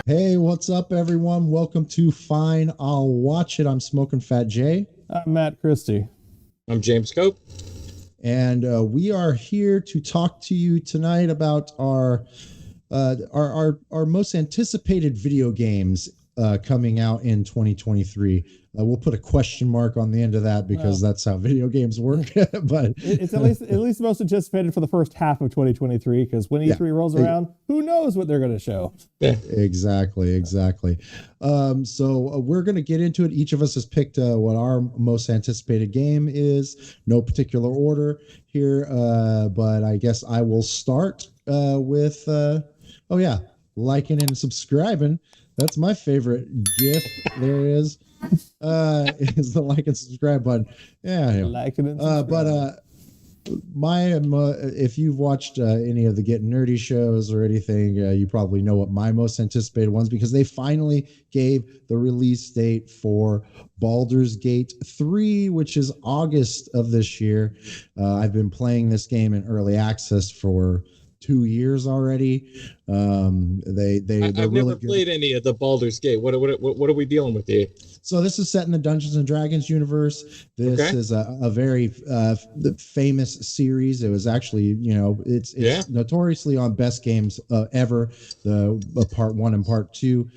Hey, what's up, everyone? Welcome to Fine, I'll Watch It. I'm Smokin Phat J. I'm Matt Christy. I'm James Kopp. And we are here to talk to you tonight about our most anticipated video games coming out in 2023. We'll put a question mark on the end of that because that's how video games work. But it's at least most anticipated for the first half of 2023, because when E3 rolls around, who knows what they're going to show? Exactly. So we're going to get into it. Each of us has picked what our most anticipated game is. No particular order here, but I guess I will start with liking and subscribing. That's my favorite GIF. There is the like and subscribe button. Yeah, like and subscribe. But if you've watched any of the Gettin Nerdy shows or anything, you probably know what my most anticipated ones, because they finally gave the release date for Baldur's Gate 3, which is August of this year. I've been playing this game in early access for 2 years already. I've never played any of the Baldur's Gate. What are we dealing with here? So this is set in the Dungeons and Dragons universe. This is a very famous series. It was actually, it's notoriously on best games ever. The part 1 and part 2.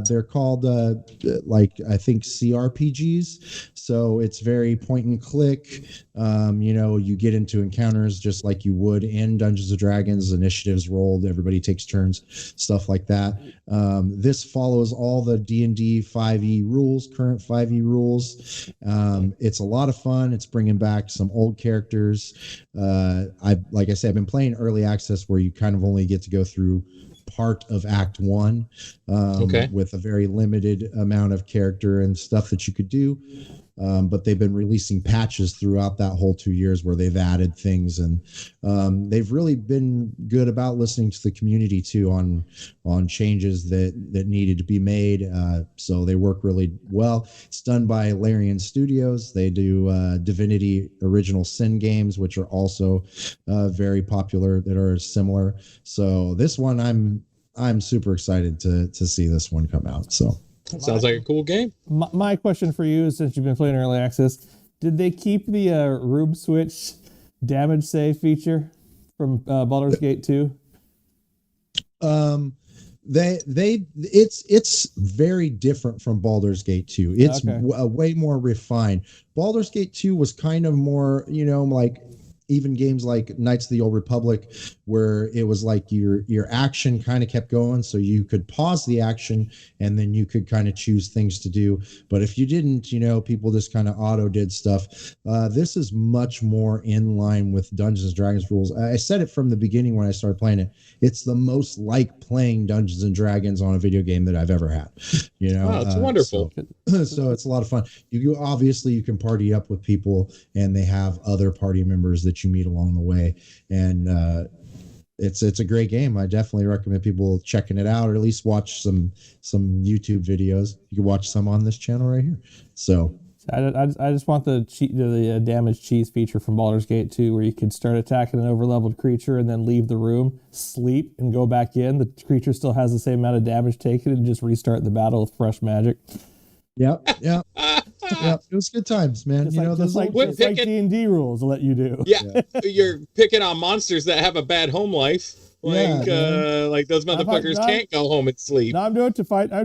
They're called I think CRPGs. So it's very point and click. You get into encounters just like you would in Dungeons and Dragons. Initiatives rolled. Everybody takes turns, stuff like that. This follows all the D&D 5e rules, current 5e rules. It's a lot of fun. It's bringing back some old characters. Like I said, I've been playing early access where you kind of only get to go through part of Act 1 with a very limited amount of character and stuff that you could do. But they've been releasing patches throughout that whole 2 years where they've added things, and they've really been good about listening to the community too on changes that needed to be made. So they work really well. It's done by Larian Studios. They do Divinity Original Sin games, which are also very popular, that are similar. So this one, I'm super excited to see this one come out. So. Sounds like a cool game. My question for you is, since you've been playing early access, did they keep the Rube Switch damage save feature from Baldur's Gate 2? It's very different from Baldur's Gate 2. It's way more refined. Baldur's Gate 2 was kind of more, like even games like Knights of the Old Republic, where it was like your action kind of kept going, so you could pause the action and then you could kind of choose things to do. But if you didn't, people just kind of auto did stuff. This is much more in line with Dungeons and Dragons rules. I said it from the beginning when I started playing it. It's the most like playing Dungeons and Dragons on a video game that I've ever had. Wow, it's wonderful. So it's a lot of fun. You can party up with people, and they have other party members that you meet along the way, and it's a great game. I definitely recommend people checking it out, or at least watch some YouTube videos. You can watch some on this channel right here. So I just want the damage cheese feature from Baldur's Gate 2, where you could start attacking an overleveled creature and then leave the room, sleep, and go back in. The creature still has the same amount of damage taken, and just restart the battle with fresh magic. Yep. It was good times, man. Just like D&D rules will let you do. Yeah. You're picking on monsters that have a bad home life. Like those motherfuckers can't go home and sleep. No, I'm doing it to fight. I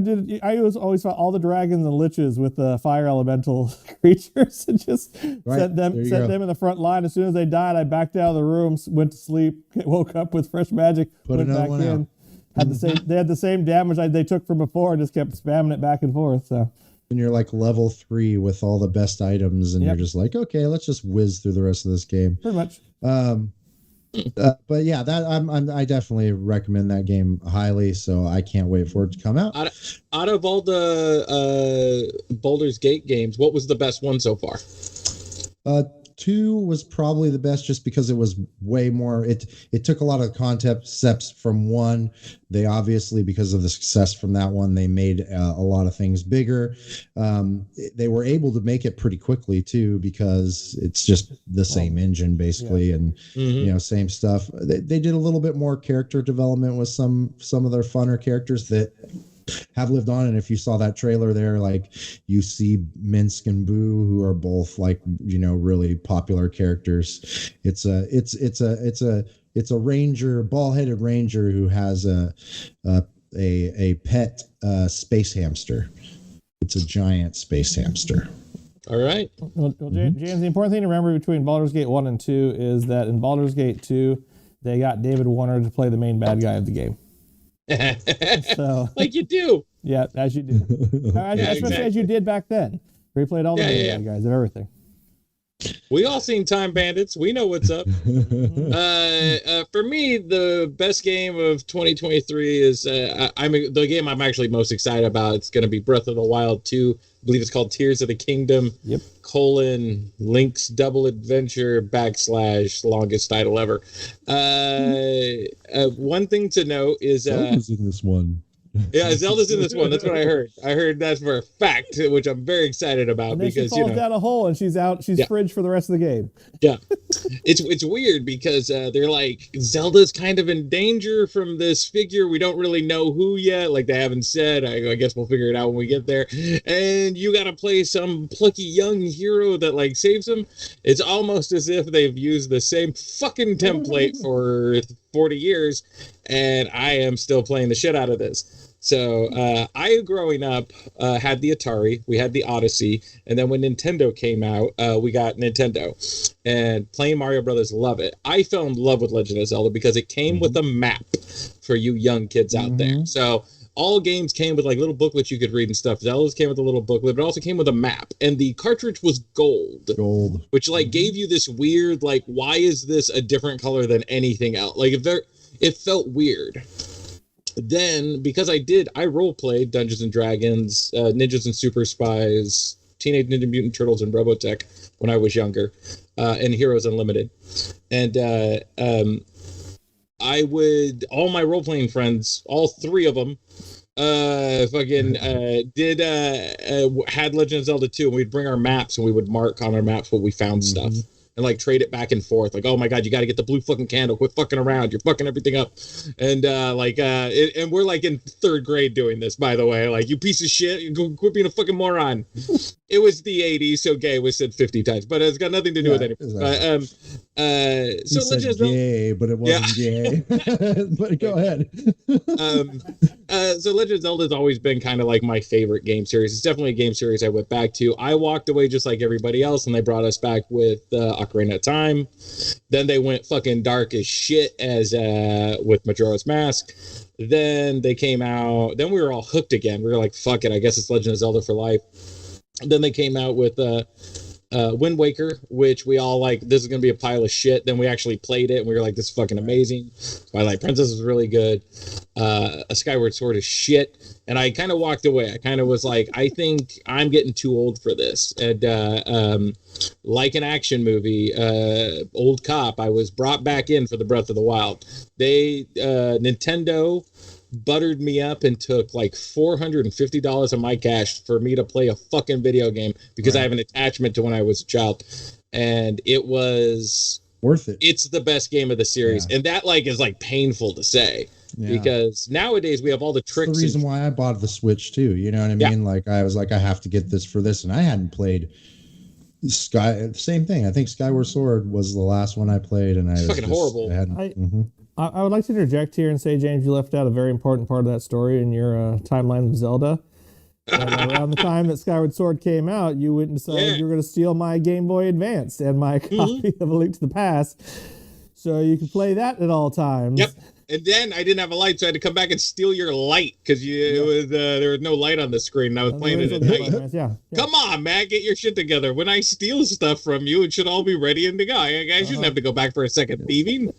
always fought all the dragons and liches with the fire elemental creatures, and just set them in the front line. As soon as they died, I backed out of the room, went to sleep, woke up with fresh magic, went back in. They had the same damage they took from before, and just kept spamming it back and forth. So. And you're like level 3 with all the best items, and you're just like, okay, let's just whiz through the rest of this game. Pretty much. But yeah, I definitely recommend that game highly. So I can't wait for it to come out. Out of all the Baldur's Gate games, what was the best one so far? 2 was probably the best just because it was way more. It took a lot of concepts from 1. They obviously, because of the success from that one, they made a lot of things bigger. They were able to make it pretty quickly too, because it's just the same engine basically, and same stuff. They did a little bit more character development with some of their funner characters that have lived on. And if you saw that trailer there, like you see Minsk and Boo, who are both like, really popular characters. It's a ranger, ball-headed ranger who has a pet space hamster. It's a giant space hamster. All right. Well, James, the important thing to remember between Baldur's Gate 1 and 2 is that in Baldur's Gate 2, they got David Warner to play the main bad guy of the game. So, like you do. Yeah, as you do. Especially as you did back then. We played all the bad guys of everything. We all seen Time Bandits. We know what's up. For me, the best game of 2023 is the game I'm actually most excited about. It's going to be Breath of the Wild 2. I believe it's called Tears of the Kingdom, Link's Double Adventure / longest title ever. One thing to note is Zelda's in this one. Yeah, Zelda's in this one. That's what I heard. I heard that for a fact, which I'm very excited about, and then because she falls down a hole and she's out. She's fridged for the rest of the game. Yeah, it's weird because they're like, Zelda's kind of in danger from this figure. We don't really know who yet. Like, they haven't said. I guess we'll figure it out when we get there. And you got to play some plucky young hero that like saves him. It's almost as if they've used the same fucking template for 40 years, and I am still playing the shit out of this. So I, growing up, had the Atari, we had the Odyssey, and then when Nintendo came out, we got Nintendo. And playing Mario Brothers, love it. I fell in love with Legend of Zelda because it came with a map for you young kids out there. So all games came with like little booklets you could read and stuff. Zelda's came with a little booklet, but it also came with a map. And the cartridge was gold. Which like gave you this weird, like, why is this a different color than anything else? Like, it felt weird. Then, because I role-played Dungeons & Dragons, Ninjas and Super Spies, Teenage Ninja Mutant Turtles, and Robotech when I was younger, and Heroes Unlimited. And all my role-playing friends, all 3 of them, had Legend of Zelda 2, and we'd bring our maps, and we would mark on our maps what we found stuff. And like trade it back and forth, like, oh my god, you got to get the blue fucking candle, quit fucking around, you're fucking everything up. And and we're like in 3rd grade doing this, by the way, like, you piece of shit, you quit being a fucking moron. It was the 80s, so gay was said 50 times, but it's got nothing to do with anything. Exactly. So Legend of Zelda, gay, but it wasn't gay. But go ahead. So Legend of Zelda has always been kind of like my favorite game series. It's definitely a game series I went back to. I walked away just like everybody else, and they brought us back with Ocarina of Time. Then they went fucking dark as shit as with Majora's Mask. Then they came out. Then we were all hooked again. We were like, fuck it, I guess it's Legend of Zelda for life. Then they came out with Wind Waker, which we all like, this is going to be a pile of shit. Then we actually played it, and we were like, this is fucking amazing. Twilight Princess is really good. A Skyward Sword is shit. And I kind of walked away. I kind of was like, I think I'm getting too old for this. And like an action movie, old cop, I was brought back in for the Breath of the Wild. Nintendo buttered me up and took like $450 of my cash for me to play a fucking video game because I have an attachment to when I was a child, and it was worth it. It's the best game of the series, and that like is like painful to say because nowadays we have all the tricks. That's the reason why I bought the Switch too. You know what I mean? Like, I was like, I have to get this for this, and I hadn't played same thing. I think Skyward Sword was the last one I played, and it's fucking horrible. I would like to interject here and say, James, you left out a very important part of that story in your timeline of Zelda. Around the time that Skyward Sword came out, you went and decided you were going to steal my Game Boy Advance and my copy of A Link to the Past, so you could play that at all times. Yep. And then I didn't have a light, so I had to come back and steal your light because there was no light on the screen. And I was playing it at night. Come on, man, get your shit together. When I steal stuff from you, it should all be ready and to go. I shouldn't have to go back for a second thieving.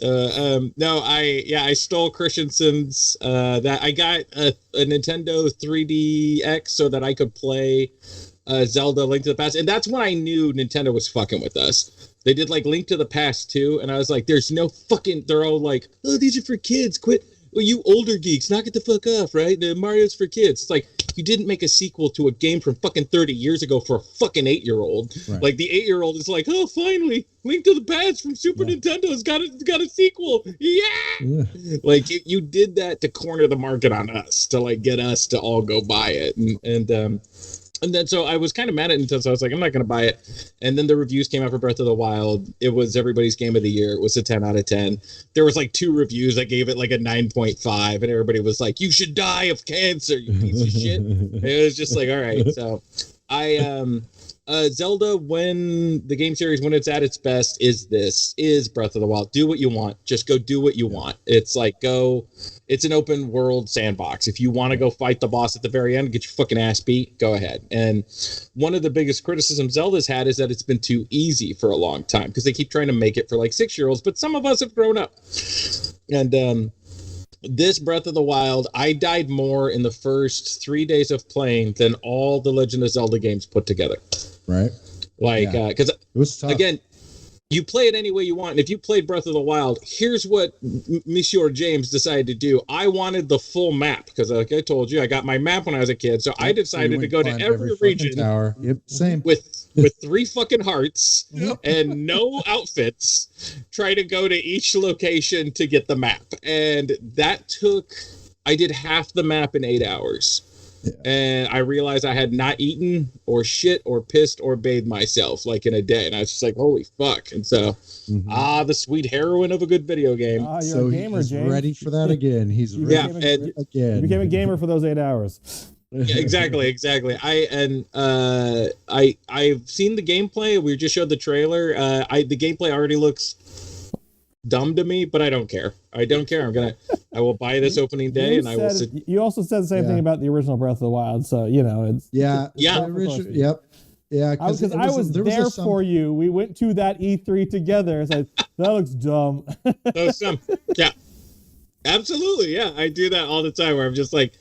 I stole Christensen's. That I got a Nintendo 3DX so that I could play Zelda Link to the Past. And that's when I knew Nintendo was fucking with us. They did like Link to the Past 2, and I was like, there's no fucking, they're all like, oh, these are for kids, quit. Well, you older geeks, knock it the fuck off, right? The Mario's for kids. It's like, you didn't make a sequel to a game from fucking 30 years ago for a fucking 8-year-old. Right. Like, the 8-year-old is like, oh, finally, Link to the Past from Super Nintendo's got a sequel. Yeah! Like, you did that to corner the market on us, to, like, get us to all go buy it. And then so I was kind of mad at Nintendo, so I was like, I'm not going to buy it. And then the reviews came out for Breath of the Wild. It was everybody's game of the year. It was a 10 out of 10. There was like 2 reviews that gave it like a 9.5, and everybody was like, you should die of cancer, you piece of shit. It was just like, all right. So Zelda, when the game series, when it's at its best, is Breath of the Wild. Do what you want. Just go do what you want. It's like, it's an open world sandbox. If you want to go fight the boss at the very end, get your fucking ass beat, go ahead. And one of the biggest criticisms Zelda's had is that it's been too easy for a long time, because they keep trying to make it for like 6-year-olds, but some of us have grown up. And this Breath of the Wild, I died more in the first 3 days of playing than all the Legend of Zelda games put together. Right. Like, because it was tough. Again, you play it any way you want. And if you played Breath of the Wild, here's what Monsieur James decided to do. I wanted the full map, because like I told you, I got my map when I was a kid. So I decided to go to every region tower. Yep, same. with 3 fucking hearts and no outfits, try to go to each location to get the map. And I did half the map in 8 hours. Yeah. And I realized I had not eaten or shit or pissed or bathed myself like in a day. And I was just like, holy fuck. And so, the sweet heroine of a good video game. You're so a gamer, he's James. Ready for that again. He's ready again. You became a gamer for those 8 hours. Yeah, exactly. I've seen the gameplay. We just showed the trailer. The gameplay already looks dumb to me, but I don't care. I will buy this opening day, and I will sit. You also said the same thing about the original Breath of the Wild, so you know it's yeah. Yep. Yeah, because I was there for you. We went to that E3 together. It's like, that looks dumb. Yeah, absolutely. Yeah, I do that all the time. Where I'm just like,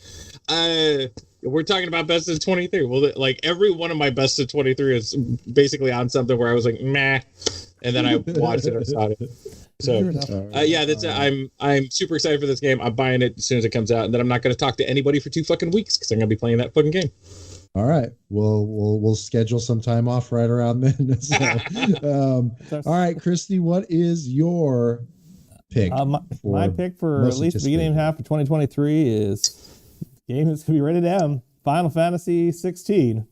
we're talking about best of 23. Well, like every one of my best of 23 is basically on something where I was like, meh, and then I watched it or saw it. So I'm super excited for this game. I'm buying it as soon as it comes out, and then I'm not going to talk to anybody for 2 fucking weeks because I'm going to be playing that fucking game. All right, we'll schedule some time off right around then. So, all right, Christy, what is your pick? My pick for at least the beginning half of 2023 is game that's going to be rated M, Final Fantasy 16.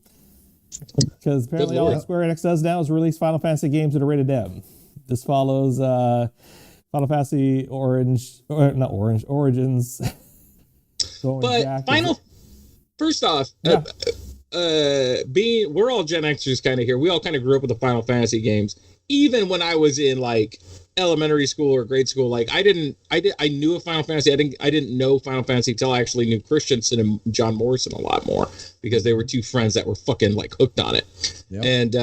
Because apparently all Square Enix does now is release Final Fantasy games that are rated M. This follows Final Fantasy Origins. But first off, we're all Gen Xers kind of here. We all kind of grew up with the Final Fantasy games. Even when I was in like elementary school or grade school, like I knew of Final Fantasy. I didn't know Final Fantasy until I actually knew Christensen and John Morrison a lot more, because they were 2 friends that were fucking like hooked on it. Yep. And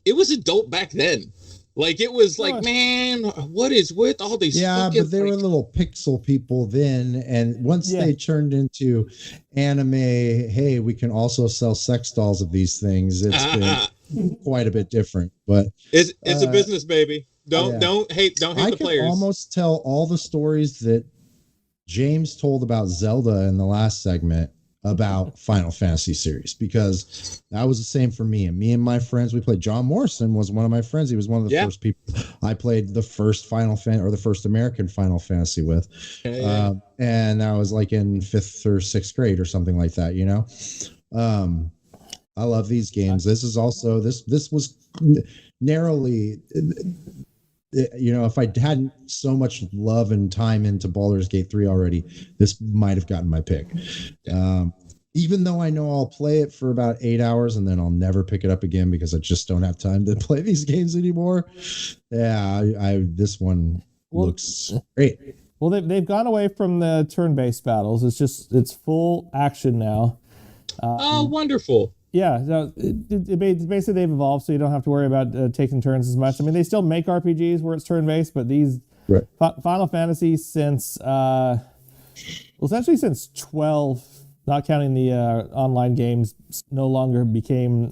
it was adult back then. Like it was like, man, what is with all these? Yeah, but they were little pixel people then, and once they turned into anime, hey, we can also sell sex dolls of these things. It's been quite a bit different, but it's a business, baby. Don't hate the players. I can almost tell all the stories that James told about Zelda in the last segment about Final Fantasy series, because that was the same for me. And me and my friends, we played. John Morrison was one of my friends. He was one of the first people I played the first Final Fan or the first American Final Fantasy with. And I was like in 5th or 6th grade or something like that, you know? I love these games. This is also, this was narrowly, you know, if I hadn't so much love and time into Baldur's Gate 3 already, this might have gotten my pick. Even though I know I'll play it for about 8 hours and then I'll never pick it up again because I just don't have time to play these games anymore. Yeah, this one looks great. Well, they've gone away from the turn-based battles. It's full action now. Wonderful. Yeah, so basically they've evolved, so you don't have to worry about taking turns as much. I mean, they still make RPGs where it's turn-based, but these Final Fantasy since essentially since 12, not counting the online games, no longer became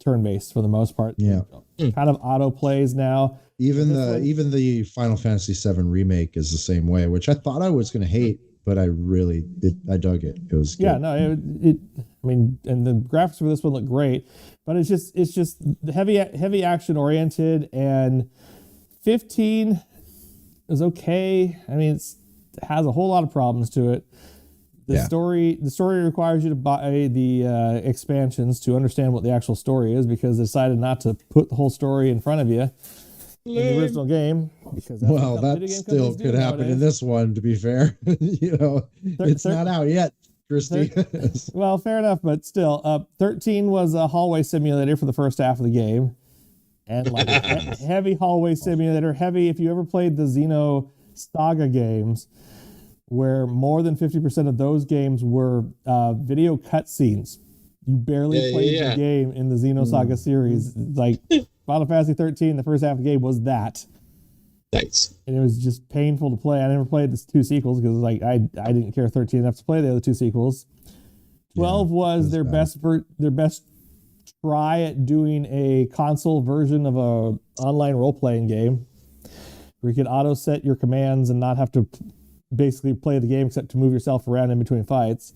turn-based for the most part. Yeah, kind of auto plays now. Even the Final Fantasy VII remake is the same way, which I thought I was going to hate, but I dug it. It was good. Yeah, no, I mean, and the graphics for this one look great, but it's just heavy action oriented, and 15 is okay. I mean, it has a whole lot of problems to it. The story requires you to buy the expansions to understand what the actual story is, because they decided not to put the whole story in front of you in the original game. Because that still could happen in this one, to be fair. It's not out yet, Christy. Well, fair enough, but still, 13 was a hallway simulator for the first half of the game, and like heavy hallway simulator. Heavy, if you ever played the Xeno Saga games, where more than 50% of those games were video cutscenes. You barely played the game in the Xenosaga series. Like Final Fantasy 13, the first half of the game was that. Nice. And it was just painful to play. I never played the two sequels because like I didn't care 13 enough to play the other two sequels. 12 was their best try at doing a console version of a online role-playing game where you could auto set your commands and not have to basically play the game except to move yourself around in between fights.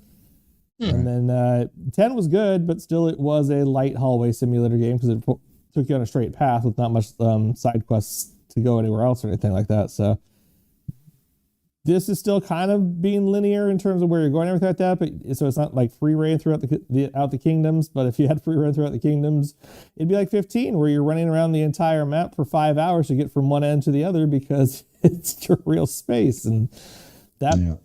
And then 10 was good, but still it was a light hallway simulator game because it took you on a straight path with not much side quests to go anywhere else or anything like that. So this is still kind of being linear in terms of where you're going and everything like that, but so it's not like free reign throughout the kingdoms. But if you had free reign throughout the kingdoms, it'd be like 15, where you're running around the entire map for 5 hours to get from one end to the other because it's your real space. And that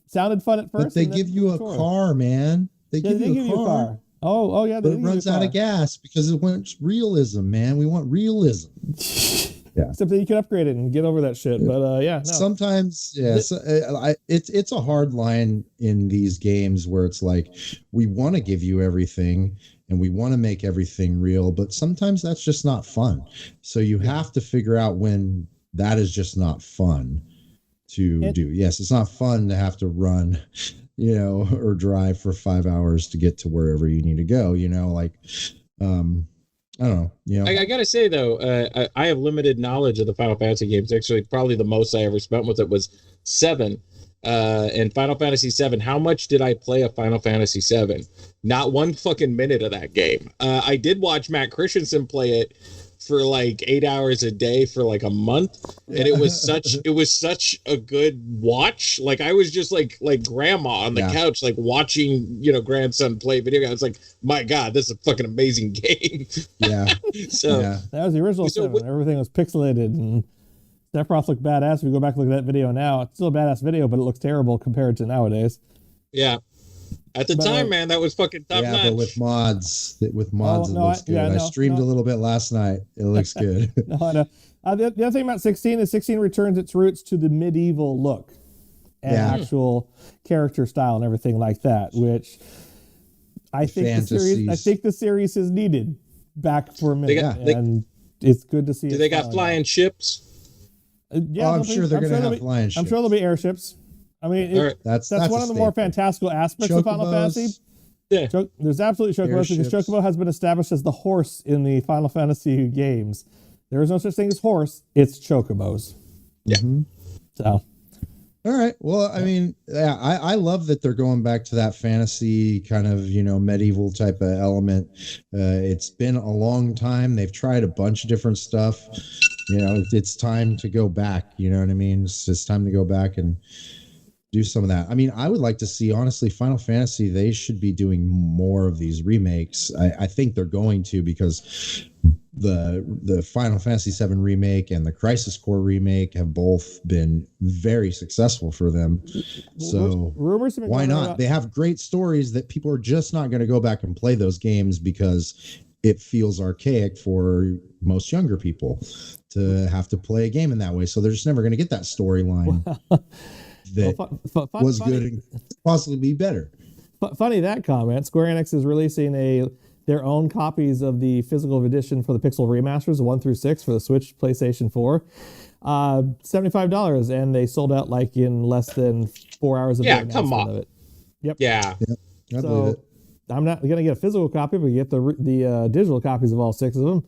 sounded fun at first. But they give you a car, man. They give you a car. Oh yeah. But it runs out of gas because it wants realism, man. We want realism. Yeah. Except that you can upgrade it and get over that shit. But no. Sometimes, it's a hard line in these games where it's like we want to give you everything and we want to make everything real, but sometimes that's just not fun. So you have to figure out when that is just not fun to do. Yes, it's not fun to have to run, or drive for 5 hours to get to wherever you need to go. I don't know. I gotta say though, I have limited knowledge of the Final Fantasy games. Actually, probably the most I ever spent with it was 7. And Final Fantasy 7. How much did I play a Final Fantasy 7? Not one fucking minute of that game. I did watch Matt Christensen play it for like 8 hours a day for like a month, and it was such a good watch. Like I was just like grandma on the couch, like watching grandson play video games. It's like, my God, this is a fucking amazing game. So that was the original 7. Everything was pixelated and Sephiroth looked badass. If you go back and look at that video now, it's still a badass video, but it looks terrible compared to nowadays. At the time, man, that was fucking top notch. But with mods, it looks good. I streamed a little bit last night. It looks good. The other thing about 16 is 16 returns its roots to the medieval look and actual character style and everything like that, which I think the series has needed back for a minute. And it's good to see. Do they got flying ships? I'm sure they're going to have flying ships. I'm sure there'll be airships. I mean, that's one of the more fantastical aspects of Final Fantasy. Yeah. There's absolutely chocobos because chocobo has been established as the horse in the Final Fantasy games. There is no such thing as horse. It's chocobos. Yeah. Mm-hmm. So. All right. Well, I mean, I love that they're going back to that fantasy kind of, medieval type of element. It's been a long time. They've tried a bunch of different stuff. It's time to go back. You know what I mean? It's time to go back and do some of that. I mean, I would like to see, honestly, Final Fantasy, they should be doing more of these remakes. I think they're going to, because the Final Fantasy VII remake and the Crisis Core remake have both been very successful for them. So why not? They have great stories that people are just not going to go back and play those games because it feels archaic for most younger people to have to play a game in that way. So they're just never going to get that storyline. That was good and possibly be better. Funny that comment. Square Enix is releasing their own copies of the physical edition for the Pixel remasters, 1 through 6 for the Switch, PlayStation 4, $75, and they sold out like in less than 4 hours of come on. of it. Yep. Yeah. I believe it. I'm not going to get a physical copy, but get the digital copies of all 6 of them.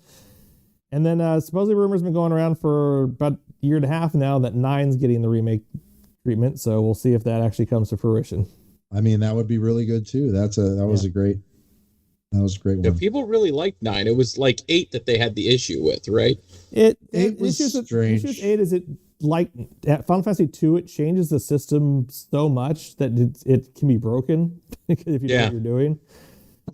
And then supposedly rumors have been going around for about a year and a half now that 9's getting the remake treatment. So we'll see if that actually comes to fruition. I mean, that would be really good too. That was a great one. Yeah, people really liked 9. It was like 8 that they had the issue with, right? It was strange. Issue 8 is like at Final Fantasy 2, it changes the system so much that it can be broken if you know what you're doing.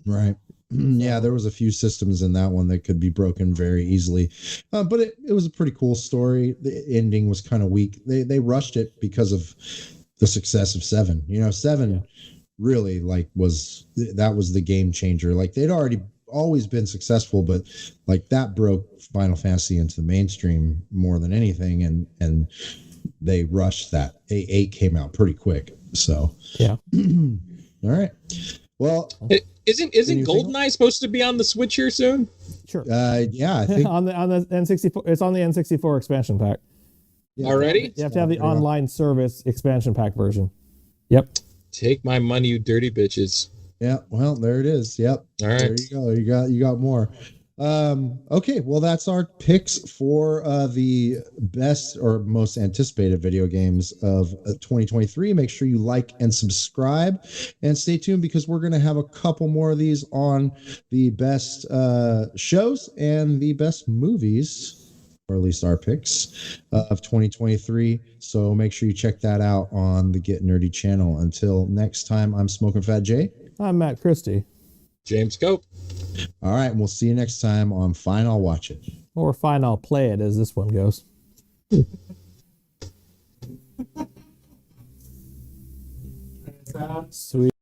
Right. Yeah, there was a few systems in that one that could be broken very easily, but it was a pretty cool story. The ending was kind of weak. They rushed it because of the success of 7. 7 really was the game changer. Like they'd always been successful, but like that broke Final Fantasy into the mainstream more than anything, and they rushed that. 8 came out pretty quick. So yeah. All right. Well. Isn't GoldenEye supposed to be on the Switch here soon? Sure. Yeah, I think on the N64. It's on the N64 expansion pack. Yeah, already? You have to have the online service expansion pack version. Yep. Take my money, you dirty bitches. Yeah. Well, there it is. Yep. All right. There you go. You got more. Okay. Well, that's our picks for the best or most anticipated video games of 2023. Make sure you like and subscribe and stay tuned because we're going to have a couple more of these on the best shows and the best movies, or at least our picks of 2023. So make sure you check that out on the Get Nerdy channel. Until next time, I'm Smokin Phat J. I'm Matt Christy. James Kopp. All right, and we'll see you next time on Fine, I'll Watch It. Or Fine, I'll Play It, as this one goes. Sweet.